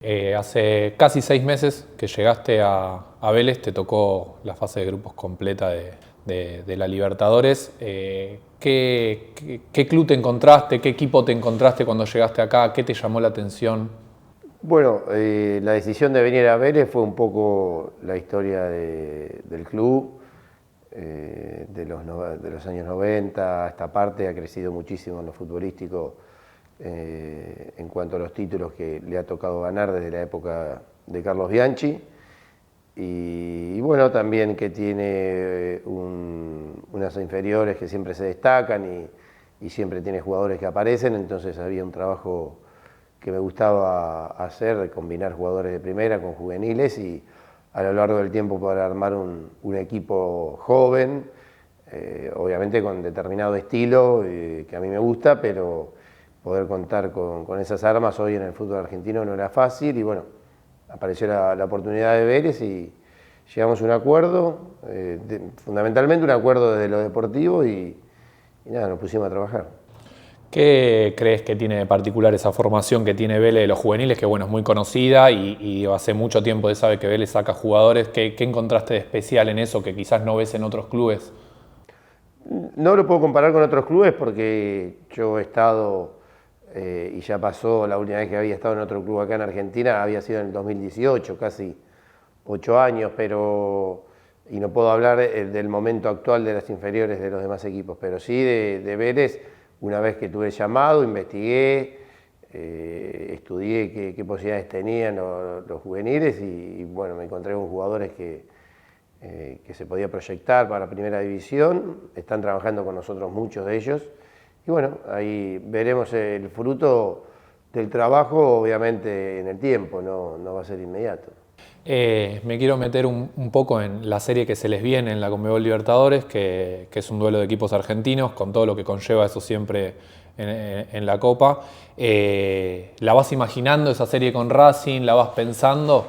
Hace casi 6 meses que llegaste a Vélez, te tocó la fase de grupos completa de la Libertadores. ¿Qué club te encontraste? ¿Qué equipo te encontraste cuando llegaste acá? ¿Qué te llamó la atención? Bueno, la decisión de venir a Vélez fue un poco la historia del club, de los años 90. Esta parte ha crecido muchísimo en lo futbolístico en cuanto a los títulos que le ha tocado ganar desde la época de Carlos Bianchi. Y bueno, también que tiene unas inferiores que siempre se destacan y siempre tiene jugadores que aparecen, entonces había un trabajo que me gustaba hacer, de combinar jugadores de primera con juveniles y a lo largo del tiempo poder armar un equipo joven, obviamente con determinado estilo que a mí me gusta, pero poder contar con esas armas hoy en el fútbol argentino no era fácil y bueno, apareció la oportunidad de Vélez y llegamos a un acuerdo, fundamentalmente un acuerdo desde lo deportivo y nada, nos pusimos a trabajar. ¿Qué crees que tiene de particular esa formación que tiene Vélez de los juveniles? Que bueno, es muy conocida y hace mucho tiempo se sabe que Vélez saca jugadores. ¿Qué encontraste de especial en eso que quizás no ves en otros clubes? No lo puedo comparar con otros clubes porque yo he estado, y ya pasó, la última vez que había estado en otro club acá en Argentina había sido en el 2018, casi 8 años, y no puedo hablar del momento actual de las inferiores de los demás equipos, pero sí de Vélez. Una vez que tuve llamado, investigué, estudié qué posibilidades tenían los juveniles y bueno, me encontré con jugadores que se podía proyectar para primera división. Están trabajando con nosotros muchos de ellos y bueno, ahí veremos el fruto del trabajo, obviamente en el tiempo, no va a ser inmediato. Me quiero meter un poco en la serie que se les viene en la Conmebol Libertadores, que es un duelo de equipos argentinos, con todo lo que conlleva eso siempre en la Copa. ¿La vas imaginando esa serie con Racing? ¿La vas pensando?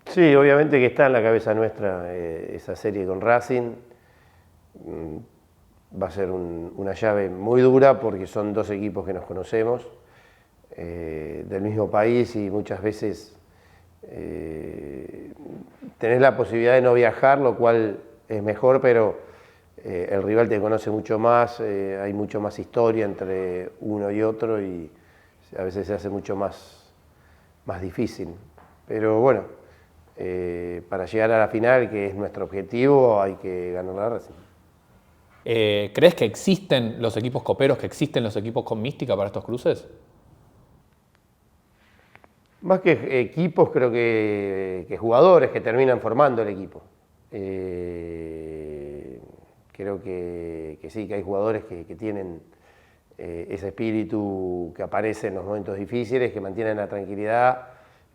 Sí, obviamente que está en la cabeza nuestra esa serie con Racing. Va a ser una llave muy dura porque son dos equipos que nos conocemos, del mismo país y muchas veces tenés la posibilidad de no viajar, lo cual es mejor, pero el rival te conoce mucho más, hay mucho más historia entre uno y otro y a veces se hace mucho más difícil. Pero bueno, para llegar a la final, que es nuestro objetivo, hay que ganar la Racing. ¿Crees que existen los equipos coperos, que existen los equipos con mística para estos cruces? Más que equipos, creo que jugadores que terminan formando el equipo. Creo que sí, que hay jugadores que tienen ese espíritu que aparece en los momentos difíciles, que mantienen la tranquilidad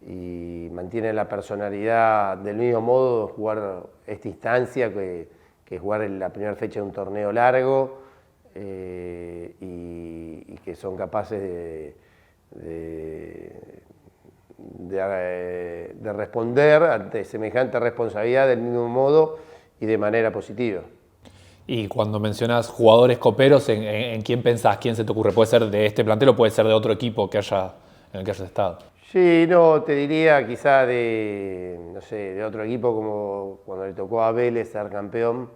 y mantienen la personalidad del mismo modo de jugar esta instancia que jugar en la primera fecha de un torneo largo y que son capaces de responder ante semejante responsabilidad del mismo modo y de manera positiva. Y cuando mencionas jugadores coperos, ¿en quién pensás? ¿Quién se te ocurre? ¿Puede ser de este plantel o puede ser de otro equipo en el que hayas estado? Sí, no, te diría quizá no sé, de otro equipo como cuando le tocó a Vélez ser campeón,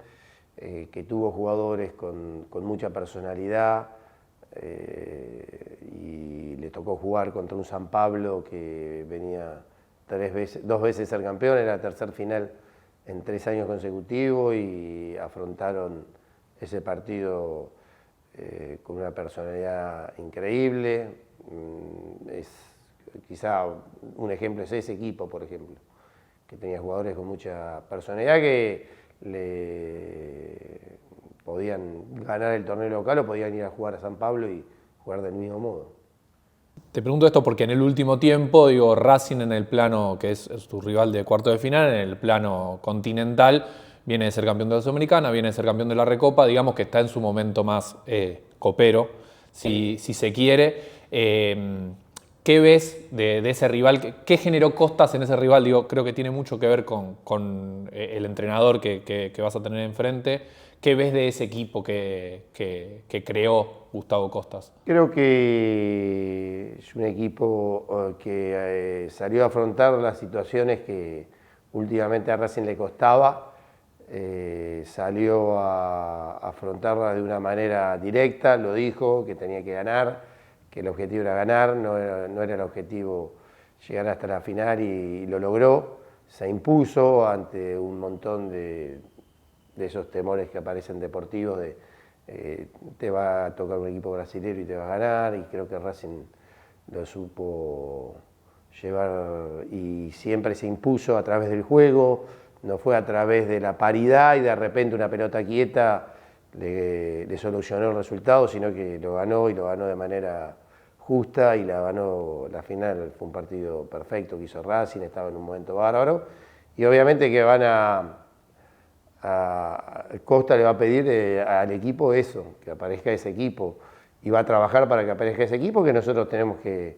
que tuvo jugadores con mucha personalidad y le tocó jugar contra un San Pablo que venía 2 veces ser campeón, era la tercera final en 3 años consecutivos y afrontaron ese partido con una personalidad increíble. Quizá un ejemplo es ese equipo, por ejemplo, que tenía jugadores con mucha personalidad que podían ganar el torneo local o podían ir a jugar a San Pablo y jugar del mismo modo. Te pregunto esto porque en el último tiempo, digo, Racing en el plano, que es tu rival de cuarto de final, en el plano continental, viene de ser campeón de la Sudamericana, viene de ser campeón de la Recopa, digamos que está en su momento más copero, si se quiere. ¿Qué ves de ese rival? ¿Qué generó Costas en ese rival? Digo, creo que tiene mucho que ver con el entrenador que vas a tener enfrente. ¿Qué ves de ese equipo que creó Gustavo Costas? Creo que es un equipo que salió a afrontar las situaciones que últimamente a Racing le costaba. Salió a afrontarla de una manera directa, lo dijo, que tenía que ganar, que el objetivo era ganar, no era el objetivo llegar hasta la final y lo logró. Se impuso ante un montón de esos temores que aparecen deportivos te va a tocar un equipo brasileño y te va a ganar, y creo que Racing lo supo llevar y siempre se impuso a través del juego, no fue a través de la paridad y de repente una pelota quieta le solucionó el resultado, sino que lo ganó y lo ganó de manera justa y la ganó la final. Fue un partido perfecto que hizo Racing, estaba en un momento bárbaro y obviamente que Costa le va a pedir al equipo eso, que aparezca ese equipo, y va a trabajar para que aparezca ese equipo, que nosotros tenemos que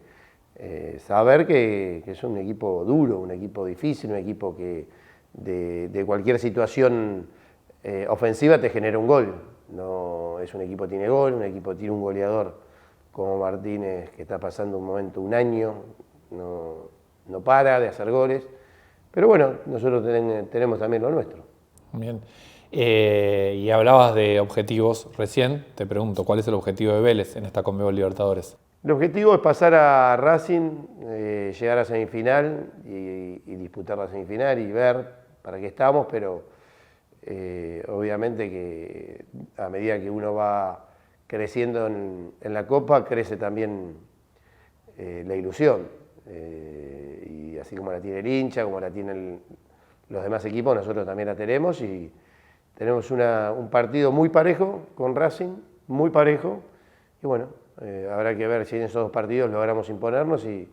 saber que es un equipo duro, un equipo difícil, un equipo que de cualquier situación ofensiva te genera un gol. No, es un equipo que tiene gol, un equipo que tiene un goleador como Martínez, que está pasando un momento, un año, no para de hacer goles, pero bueno, nosotros tenemos también lo nuestro. Bien. Y hablabas de objetivos recién. Te pregunto, ¿cuál es el objetivo de Vélez en esta Conmebol Libertadores? El objetivo es pasar a Racing, llegar a semifinal y disputar la semifinal y ver para qué estamos, pero obviamente que a medida que uno va creciendo en la Copa, crece también la ilusión. Y así como la tiene el hincha, como la tienen los demás equipos, nosotros también la tenemos y tenemos un partido muy parejo con Racing, muy parejo, y bueno, habrá que ver si en esos dos partidos logramos imponernos y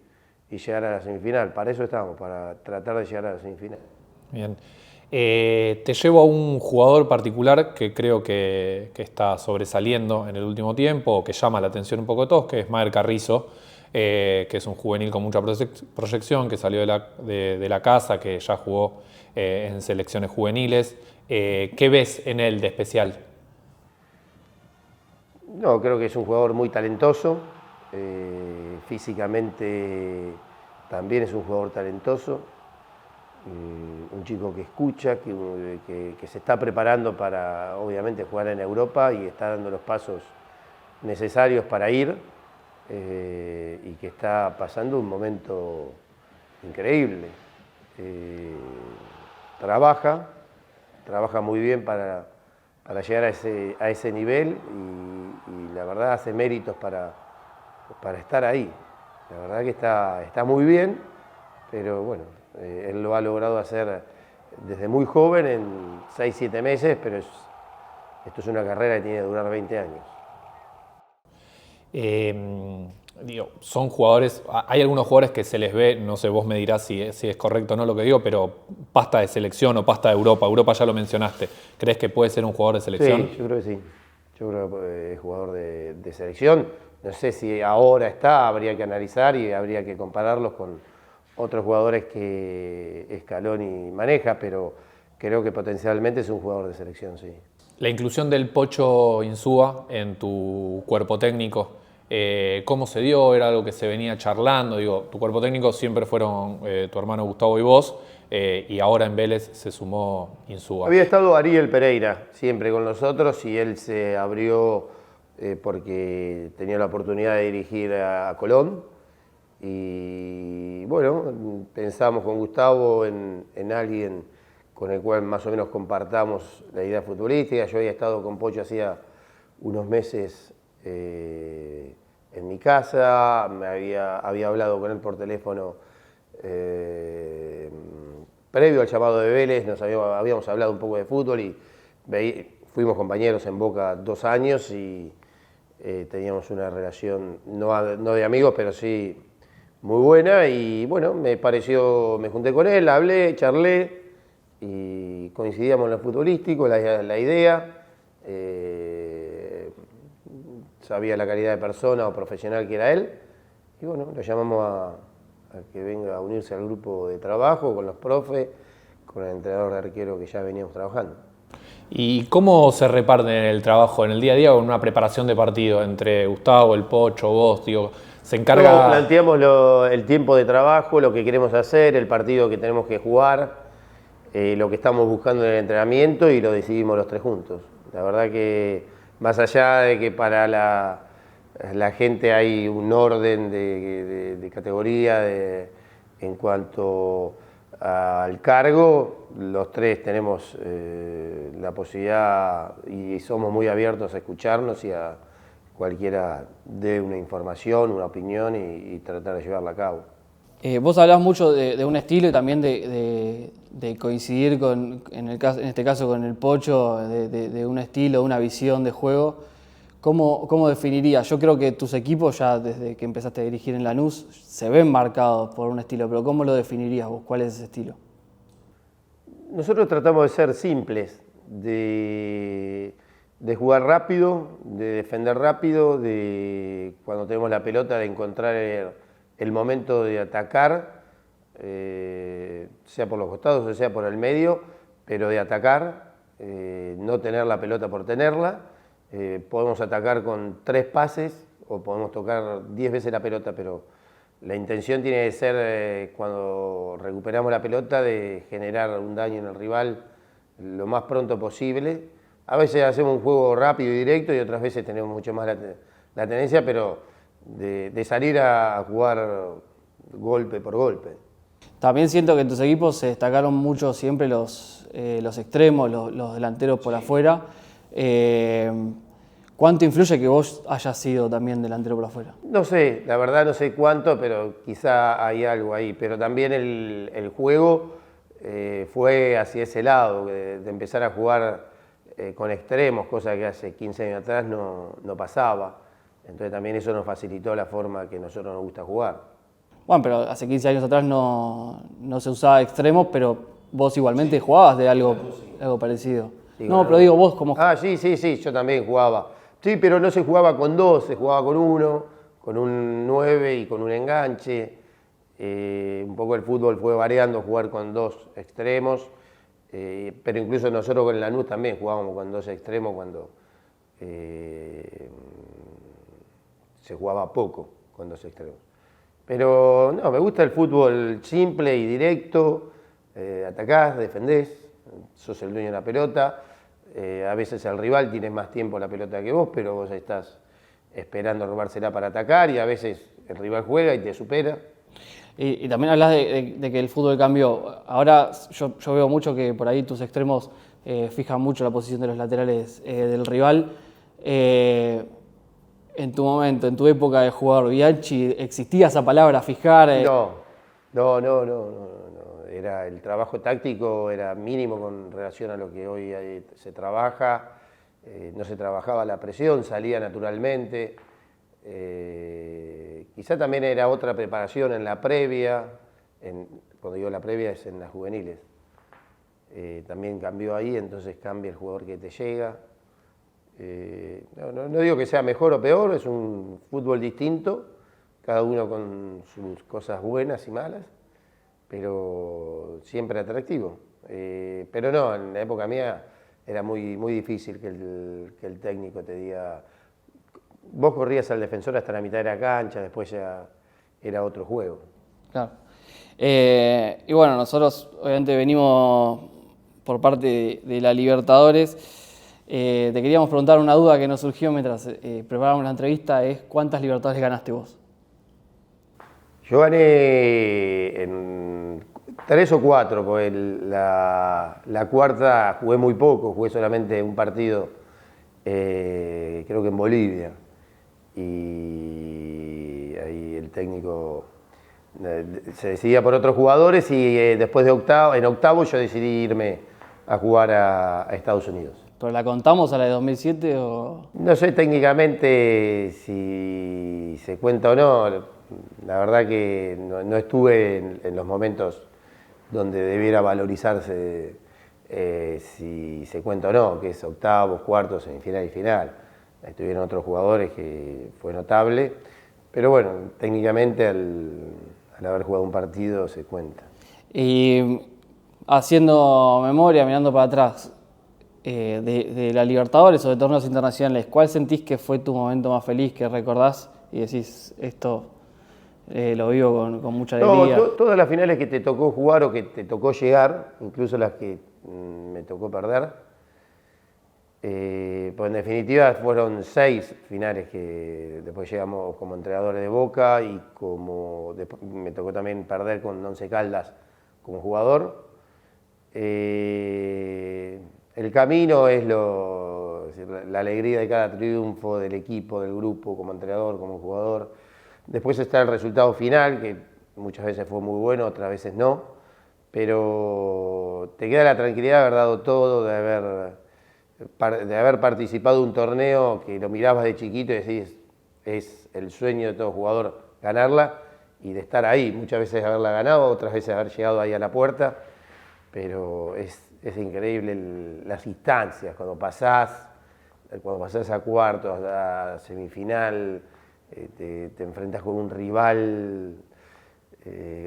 llegar a la semifinal. Para eso estamos, para tratar de llegar a la semifinal. Bien. Te llevo a un jugador particular que creo que está sobresaliendo en el último tiempo, o que llama la atención un poco de todos, que es Maher Carrizo, que es un juvenil con mucha proyección, que salió de la casa, que ya jugó en selecciones juveniles. ¿Qué ves en él de especial? No, creo que es un jugador muy talentoso, físicamente también es un jugador talentoso, un chico que escucha, que se está preparando para obviamente jugar en Europa y está dando los pasos necesarios para ir, y que está pasando un momento increíble. Trabaja muy bien para llegar a ese nivel y la verdad hace méritos para estar ahí. La verdad que está muy bien, pero bueno, él lo ha logrado hacer desde muy joven, en 6-7 meses, pero esto es una carrera que tiene que durar 20 años. Son jugadores, hay algunos jugadores que se les ve, no sé, vos me dirás si es correcto o no lo que digo, pero pasta de selección o pasta de Europa. Europa ya lo mencionaste. ¿Crees que puede ser un jugador de selección? Sí, yo creo que sí. Yo creo que es jugador de selección. No sé si ahora está, habría que analizar y habría que compararlos con otros jugadores que Scaloni maneja, pero creo que potencialmente es un jugador de selección, sí. La inclusión del Pocho Insúa en tu cuerpo técnico, ¿cómo se dio? ¿Era algo que se venía charlando? Digo, tu cuerpo técnico siempre fueron tu hermano Gustavo y vos, y ahora en Vélez se sumó Insúa. Había estado Ariel Pereira siempre con nosotros y él se abrió porque tenía la oportunidad de dirigir a Colón. Y bueno, pensamos con Gustavo en alguien con el cual más o menos compartamos la idea futbolística. Yo había estado con Pocho hacía unos meses en mi casa, había hablado con él por teléfono previo al llamado de Vélez, habíamos hablado un poco de fútbol y fuimos compañeros en Boca 2 años y teníamos una relación, no de amigos, pero sí muy buena y bueno, me junté con él, hablé, charlé y coincidíamos en lo futbolístico, la idea, sabía la calidad de persona o profesional que era él y bueno, lo llamamos a que venga a unirse al grupo de trabajo con los profes, con el entrenador de arquero que ya veníamos trabajando. ¿Y cómo se reparten el trabajo en el día a día o en una preparación de partido entre Gustavo, el Pocho, vos? Digo, ¿se encarga? Todos planteamos el tiempo de trabajo, lo que queremos hacer, el partido que tenemos que jugar, lo que estamos buscando en el entrenamiento y lo decidimos los tres juntos. La verdad que más allá de que para la gente hay un orden de categoría en cuanto al cargo, los tres tenemos la posibilidad y somos muy abiertos a escucharnos y a cualquiera dé una información, una opinión y tratar de llevarla a cabo. Vos hablás mucho de un estilo y también de coincidir en este caso con el Pocho, de un estilo, una visión de juego. ¿Cómo definirías? Yo creo que tus equipos ya desde que empezaste a dirigir en Lanús se ven marcados por un estilo, pero ¿cómo lo definirías vos? ¿Cuál es ese estilo? Nosotros tratamos de ser simples, de jugar rápido, de defender rápido, de cuando tenemos la pelota de encontrar el momento de atacar, sea por los costados o sea por el medio, pero de atacar, no tener la pelota por tenerla. Podemos atacar con 3 pases o podemos tocar 10 veces la pelota, pero la intención tiene que ser, cuando recuperamos la pelota, de generar un daño en el rival lo más pronto posible. A veces hacemos un juego rápido y directo y otras veces tenemos mucho más la tendencia, pero de salir a jugar golpe por golpe. También siento que en tus equipos se destacaron mucho siempre los extremos, los delanteros por afuera. ¿Cuánto influye que vos hayas sido también delantero por afuera? No sé, la verdad no sé cuánto, pero quizá hay algo ahí. Pero también el juego fue hacia ese lado, de empezar a jugar con extremos, cosa que hace 15 años atrás no pasaba. Entonces también eso nos facilitó la forma que a nosotros nos gusta jugar. Bueno, pero hace 15 años atrás no se usaba extremos, pero vos igualmente jugabas de algo parecido. Sí, no, pero digo vos como... Ah, sí, yo también jugaba. Sí, pero no se jugaba con 2, se jugaba con 1, con un 9 y con un enganche. Un poco el fútbol fue variando, jugar con 2 extremos, pero incluso nosotros con Lanús también jugábamos con 2 extremos cuando se jugaba poco con 2 extremos. Pero no, me gusta el fútbol simple y directo, atacás, defendés, sos el dueño de la pelota. A veces el rival tiene más tiempo la pelota que vos, pero vos estás esperando robársela para atacar y a veces el rival juega y te supera. Y también hablas de que el fútbol cambió. Ahora yo veo mucho que por ahí tus extremos fijan mucho la posición de los laterales del rival. En tu momento, en tu época de jugador, Bianchi, ¿existía esa palabra, fijar? No. Era el trabajo táctico era mínimo con relación a lo que hoy se trabaja. No se trabajaba la presión, salía naturalmente. Quizá también era otra preparación en la previa. Cuando digo la previa es en las juveniles. También cambió ahí, entonces cambia el jugador que te llega. No digo que sea mejor o peor, es un fútbol distinto, cada uno con sus cosas buenas y malas, pero siempre atractivo. Pero no, en la época mía era muy difícil que el técnico te diga, vos corrías al defensor hasta la mitad de la cancha, después ya era otro juego. Claro. Y bueno, nosotros obviamente venimos por parte de la Libertadores. Te queríamos preguntar una duda que nos surgió mientras preparábamos la entrevista, es ¿cuántas Libertadores ganaste vos? Yo gané en 3 o 4, porque la cuarta jugué muy poco, jugué solamente un partido, creo que en Bolivia, y ahí el técnico se decidía por otros jugadores y después en octavo yo decidí irme a jugar a Estados Unidos. ¿Pero la contamos a la de 2007 o...? No sé técnicamente si se cuenta o no, la verdad que no estuve en los momentos donde debiera valorizarse si se cuenta o no, que es octavos, cuartos, semifinal y final. Estuvieron otros jugadores que fue notable, pero bueno, técnicamente al haber jugado un partido se cuenta. Y haciendo memoria, mirando para atrás, de la Libertadores o de torneos internacionales, ¿cuál sentís que fue tu momento más feliz, que recordás y decís, esto lo vivo con mucha alegría? No, todas las finales que te tocó jugar o que te tocó llegar, incluso las que me tocó perder, pues en definitiva fueron 6 finales que después llegamos como entrenadores de Boca y como me tocó también perder con Once Caldas como jugador. El camino es la alegría de cada triunfo del equipo, del grupo, como entrenador, como jugador. Después está el resultado final, que muchas veces fue muy bueno, otras veces no, pero te queda la tranquilidad de haber dado todo, de haber participado de un torneo que lo mirabas de chiquito y decís, es el sueño de todo jugador ganarla, y de estar ahí, muchas veces haberla ganado, otras veces haber llegado ahí a la puerta, pero es increíble las instancias, cuando pasás a cuartos, a semifinal, te enfrentas con un rival,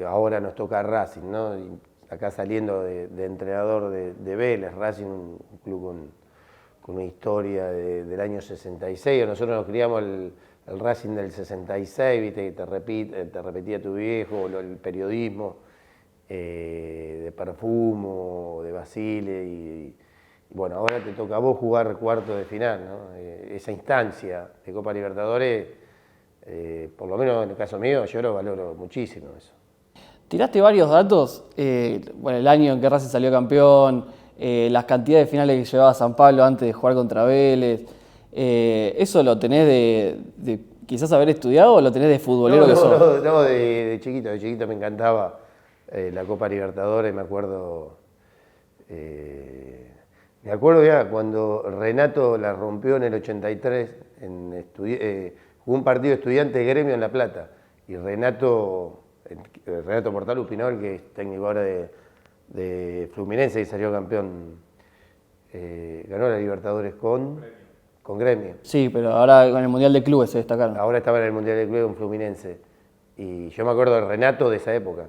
ahora nos toca Racing, ¿no? Y acá saliendo de entrenador de Vélez, Racing, un club con una historia del año 66, nosotros nos criamos el Racing del 66, viste, que te repetía tu viejo, el periodismo de Perfumo, de Basile, y bueno, ahora te toca a vos jugar cuarto de final, ¿no? Esa instancia de Copa Libertadores, por lo menos en el caso mío, yo lo valoro muchísimo eso. Tiraste varios datos, bueno, el año en que Racing salió campeón, las cantidades de finales que llevaba San Pablo antes de jugar contra Vélez. ¿Eso lo tenés de quizás haber estudiado o lo tenés de futbolero que sos? No, de chiquito me encantaba la Copa Libertadores, me acuerdo ya cuando Renato la rompió en el 83, jugó un partido Estudiantes Gremio en La Plata, y Renato Portaluppi, ¿no? El que es técnico ahora de Fluminense y salió campeón, ganó la Libertadores con Gremio. Sí, pero ahora con el Mundial de Clubes se destacaron. Ahora estaba en el Mundial de Clubes con Fluminense. Y yo me acuerdo de Renato de esa época,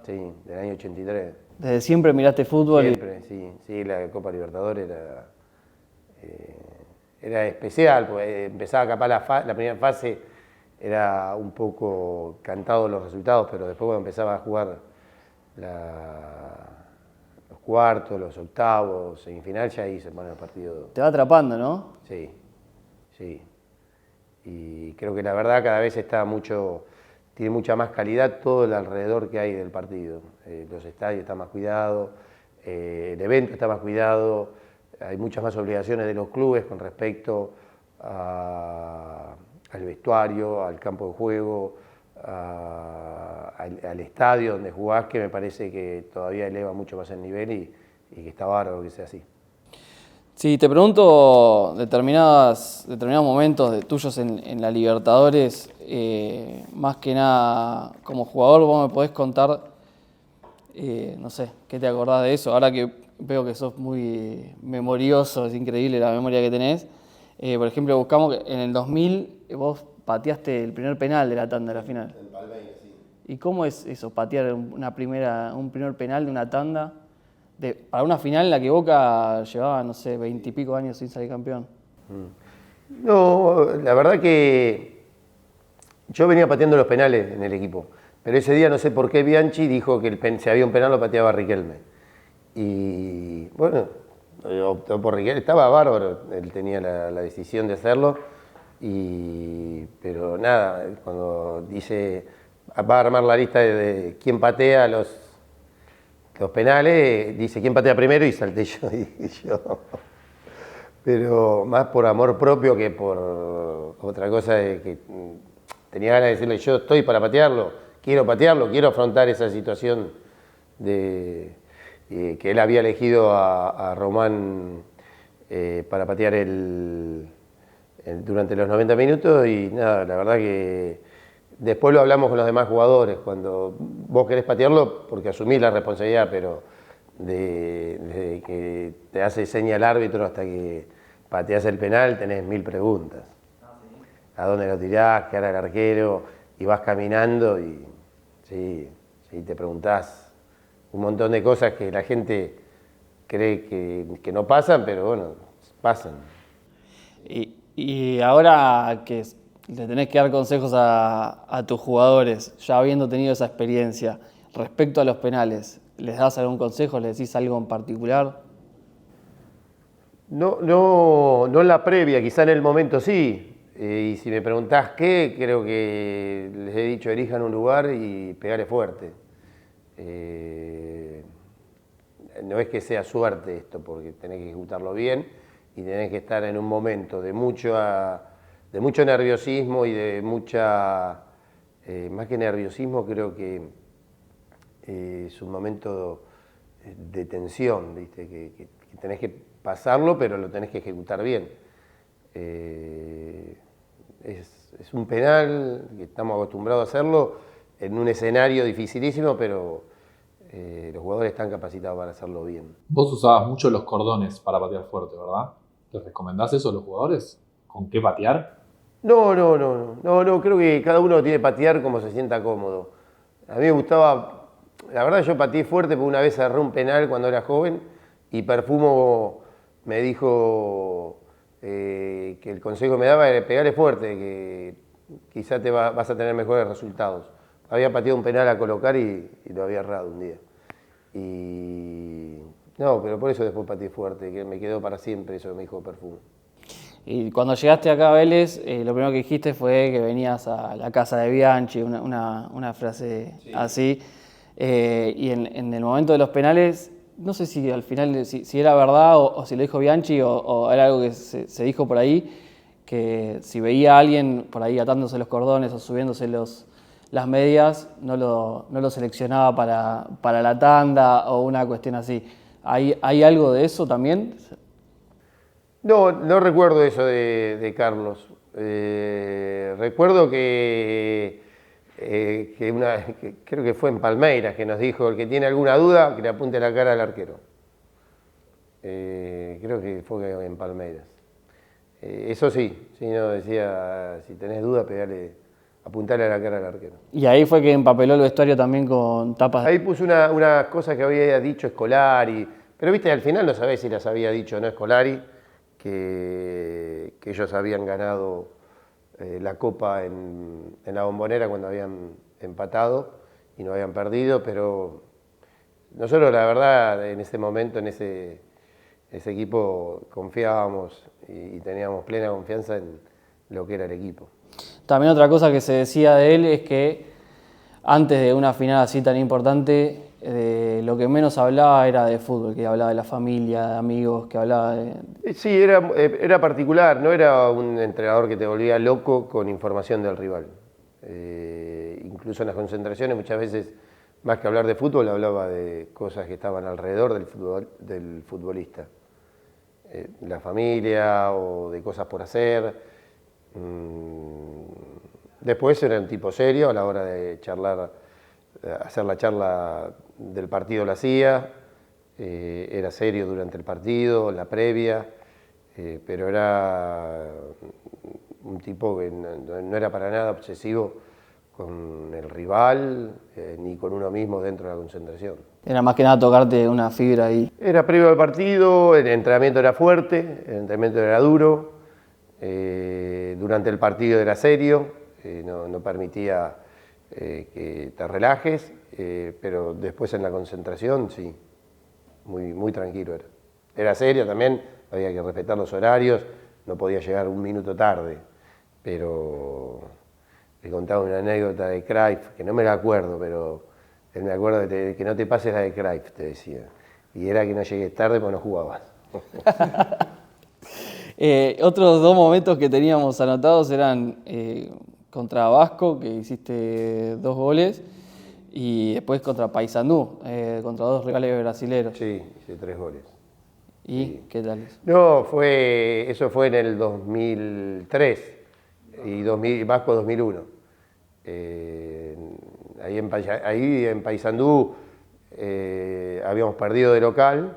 sí, del año 83. Desde siempre miraste fútbol. Siempre, sí, la Copa Libertadores era especial, porque empezaba capaz la primera fase, era un poco cantado los resultados, pero después cuando empezaba a jugar los cuartos, los octavos, semifinal, ya ahí se pone el partido. Te va atrapando, ¿no? Sí. Y creo que la verdad cada vez tiene mucha más calidad todo el alrededor que hay del partido. Los estadios están más cuidados, el evento está más cuidado, hay muchas más obligaciones de los clubes con respecto al vestuario, al campo de juego, al estadio donde jugás, que me parece que todavía eleva mucho más el nivel y que está bárbaro que sea así. Sí, te pregunto determinados momentos tuyos en la Libertadores, más que nada como jugador, vos me podés contar, no sé, ¿qué te acordás de eso? Ahora que veo que sos muy memorioso, es increíble la memoria que tenés. Por ejemplo, buscamos que en el 2000 vos pateaste el primer penal de la tanda de la final. El Palmeiras, sí. ¿Y cómo es eso, patear un primer penal de una tanda? Para una final en la que Boca llevaba, no sé, 20 y pico años sin salir campeón. No, la verdad que yo venía pateando los penales en el equipo, pero ese día no sé por qué Bianchi dijo que si había un penal lo pateaba Riquelme. Y bueno, optó por Riquelme, estaba bárbaro, él tenía la decisión de hacerlo, pero nada, cuando dice, va a armar la lista de quién patea los penales, dice quién patea primero y salté yo, y yo. Pero más por amor propio que por otra cosa, de que tenía ganas de decirle, yo estoy para patearlo, quiero afrontar esa situación de que él había elegido a Román para patear durante los 90 minutos, y nada, la verdad que después lo hablamos con los demás jugadores, cuando vos querés patearlo porque asumís la responsabilidad, pero desde que te hace seña el árbitro hasta que pateás el penal tenés 1000 preguntas. ¿A dónde lo tirás? ¿Qué hará el arquero? Y vas caminando y sí, te preguntás un montón de cosas que la gente cree que no pasan, pero bueno, pasan. Y ahora que le tenés que dar consejos a tus jugadores, ya habiendo tenido esa experiencia, respecto a los penales, ¿les das algún consejo? ¿Les decís algo en particular? No en la previa, quizá en el momento sí. Y si me preguntás qué, creo que les he dicho, elijan un lugar y pegale fuerte. No es que sea suerte esto, porque tenés que ejecutarlo bien y tenés que estar en un momento de mucho nerviosismo y de mucha, más que nerviosismo, creo que es un momento de tensión, ¿viste? Que tenés que pasarlo, pero lo tenés que ejecutar bien. Es un penal, que estamos acostumbrados a hacerlo, en un escenario dificilísimo, pero los jugadores están capacitados para hacerlo bien. Vos usabas mucho los cordones para patear fuerte, ¿verdad? ¿Les recomendás eso a los jugadores? ¿Con qué patear? No, creo que cada uno tiene que patear como se sienta cómodo. A mí me gustaba, la verdad yo pateé fuerte porque una vez agarré un penal cuando era joven y Perfumo me dijo que el consejo que me daba era pegarle fuerte, que quizá vas a tener mejores resultados. Había pateado un penal a colocar y lo había errado un día. No, pero por eso después pateé fuerte, que me quedó para siempre eso que me dijo Perfumo. Y cuando llegaste acá a Vélez, lo primero que dijiste fue que venías a la casa de Bianchi, una frase así. Y en el momento de los penales, no sé si al final si era verdad o si lo dijo Bianchi o era algo que se dijo por ahí, que si veía a alguien por ahí atándose los cordones o subiéndose las medias, no lo seleccionaba para la tanda o una cuestión así. ¿Hay algo de eso también? No recuerdo eso de Carlos. Recuerdo que creo que fue en Palmeiras que nos dijo, el que tiene alguna duda, que le apunte la cara al arquero. Creo que fue en Palmeiras. Eso sí, no decía, si tenés duda, apuntale a la cara al arquero. Y ahí fue que empapeló el vestuario también con tapas. Ahí puso una cosa que había dicho Scolari, pero viste, al final no sabés si las había dicho o no Scolari, que ellos habían ganado la Copa en la Bombonera cuando habían empatado y no habían perdido, pero nosotros la verdad en ese momento, en ese equipo confiábamos y teníamos plena confianza en lo que era el equipo. También otra cosa que se decía de él es que antes de una final así tan importante, lo que menos hablaba era de fútbol, que hablaba de la familia, de amigos, que hablaba de... Sí, era particular, no era un entrenador que te volvía loco con información del rival. Incluso en las concentraciones muchas veces, más que hablar de fútbol, hablaba de cosas que estaban alrededor del futbolista. La familia o de cosas por hacer. Después era un tipo serio a la hora de charlar, hacer la charla del partido la hacía, era serio durante el partido, la previa, pero era un tipo que no era para nada obsesivo con el rival ni con uno mismo dentro de la concentración. Era más que nada tocarte una fibra ahí. Era previo al partido, el entrenamiento era fuerte, el entrenamiento era duro, durante el partido era serio, no permitía que te relajes, pero después en la concentración sí, muy tranquilo era. Era serio también, había que respetar los horarios, no podía llegar un minuto tarde, pero le contaba una anécdota de Cruyff, que no me la acuerdo, pero él me acuerdo de que no te pases la de Cruyff, te decía, y era que no llegues tarde porque no jugabas. Otros dos momentos que teníamos anotados eran contra Vasco, que hiciste 2 goles, y después contra Paysandú, contra 2 rivales brasileros. Sí, hice 3 goles. ¿Y sí. qué tal eso? No, eso fue en el 2003 y Vasco 2001. Ahí en Paysandú habíamos perdido de local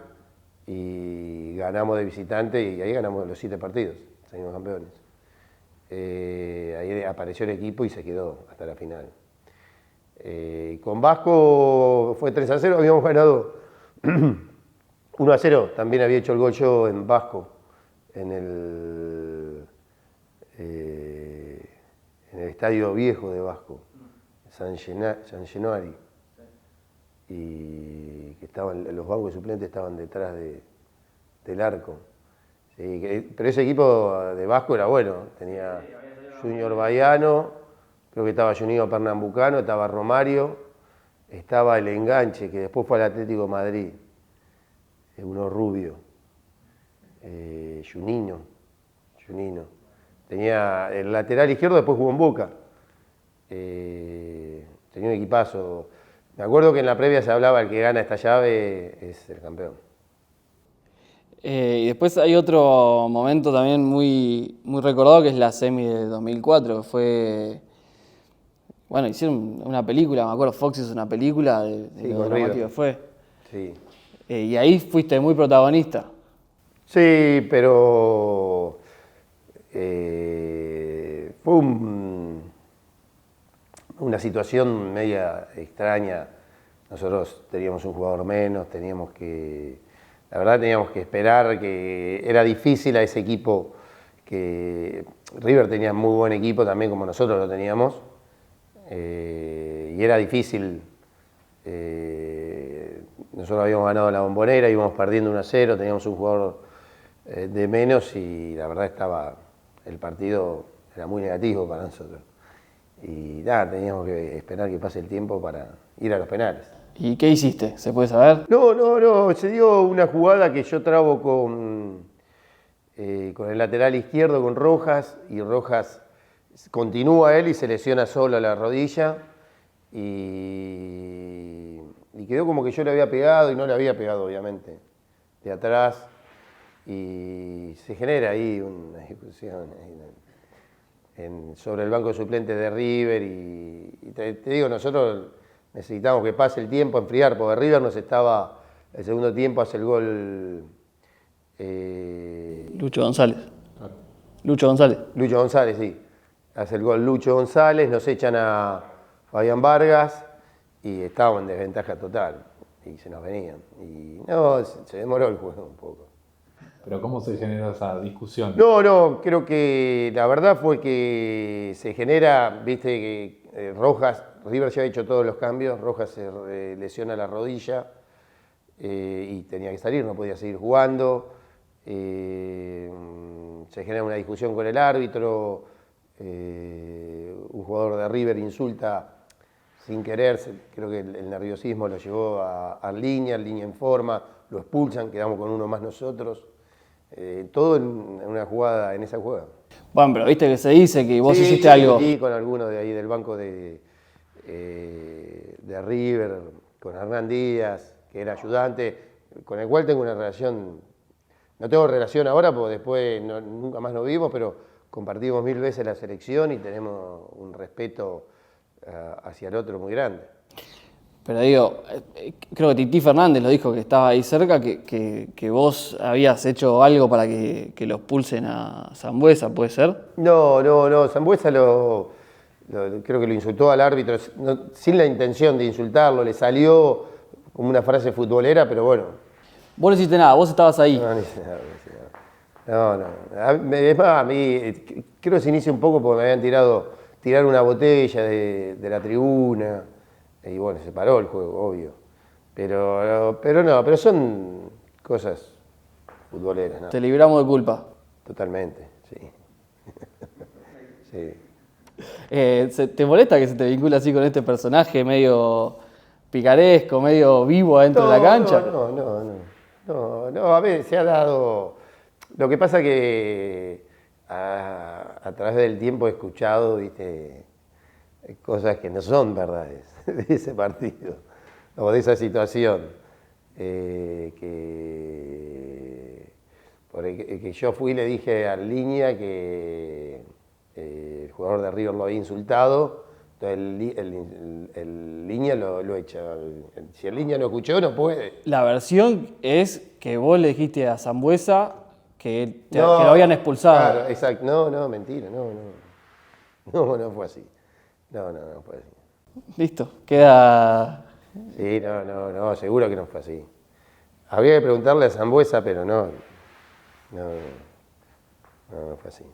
y ganamos de visitante y ahí ganamos los 7 partidos, salimos campeones. Ahí apareció el equipo y se quedó hasta la final. Con Vasco fue 3-0, habíamos ganado 1-0, también había hecho el gol yo en Vasco, en el estadio viejo de Vasco, San Januari. Y que los bancos de suplentes estaban detrás del arco. Sí, pero ese equipo de Vasco era bueno, tenía Junior Baiano, creo que estaba Juninho Pernambucano, estaba Romario, estaba el Enganche, que después fue al Atlético de Madrid, uno rubio, Juninho. Tenía el lateral izquierdo, después jugó en Boca, tenía un equipazo. Me acuerdo que en la previa se hablaba, el que gana esta llave es el campeón. Y después hay otro momento también muy, muy recordado, que es la semi de 2004, que fue... Bueno, hicieron una película, me acuerdo, Fox hizo una película de lo dramático que fue. Sí. Y ahí fuiste muy protagonista. Sí, pero fue una situación media extraña. Nosotros teníamos un jugador menos, la verdad teníamos que esperar, que era difícil a ese equipo, que River tenía muy buen equipo también como nosotros lo teníamos, y era difícil. Nosotros habíamos ganado la Bombonera, íbamos perdiendo 1-0, teníamos un jugador de menos y la verdad el partido era muy negativo para nosotros. Y nada, teníamos que esperar que pase el tiempo para ir a los penales. ¿Y qué hiciste? ¿Se puede saber? No, se dio una jugada que yo trabo con el lateral izquierdo, con Rojas, y Rojas continúa él y se lesiona solo la rodilla, y quedó como que yo le había pegado, y no le había pegado obviamente, de atrás, y se genera ahí una discusión sobre el banco de suplentes de River, y te digo, nosotros necesitamos que pase el tiempo, enfriar, porque River el segundo tiempo hace el gol... Lucho González. Claro. Lucho González, sí. Hace el gol Lucho González, nos echan a Fabián Vargas y estábamos en desventaja total, y se nos venían. Y no, se demoró el juego un poco. Pero ¿cómo se generó esa discusión? No, creo que la verdad fue que se genera, viste que River ya ha hecho todos los cambios, Rojas se lesiona la rodilla y tenía que salir, no podía seguir jugando. Se genera una discusión con el árbitro, un jugador de River insulta sin querer, creo que el nerviosismo lo llevó a Línea en forma, lo expulsan, quedamos con uno más nosotros. Todo en esa jugada. Bueno, pero viste que se dice que vos hiciste sí, algo. Sí, con alguno de ahí del banco de River, con Hernán Díaz, que era ayudante, con el cual tengo una relación, no tengo relación ahora porque después nunca más nos vimos, pero compartimos 1000 veces la selección y tenemos un respeto hacia el otro muy grande. Pero digo, creo que Tití Fernández lo dijo, que estaba ahí cerca, que vos habías hecho algo para que los expulsen a Sambueza, ¿puede ser? No, Sambueza creo que lo insultó al árbitro, sin la intención de insultarlo, le salió como una frase futbolera, pero bueno. Vos no hiciste nada, vos estabas ahí. No, no hice nada. No. Es más, a mí creo que se inicia un poco porque me habían tirar una botella de la tribuna. Y bueno, se paró el juego, obvio. Pero son cosas futboleras, ¿no? Te libramos de culpa. Totalmente, sí. Sí. ¿Te molesta que se te vincule así con este personaje medio picaresco, medio vivo adentro de la cancha? No, a ver, se ha dado... Lo que pasa que a través del tiempo he escuchado, viste, cosas que no son verdades de ese partido o de esa situación, que yo fui y le dije a Línea que el jugador de River lo había insultado, entonces el Línea lo echa. Si el Línea no escuchó, no puede. La versión es que vos le dijiste a Sambueza que lo habían expulsado. Claro, exacto. No, mentira, no fue así. No fue así. Listo, queda... Sí, no, seguro que no fue así. Habría que preguntarle a Sambuesa, pero no fue así.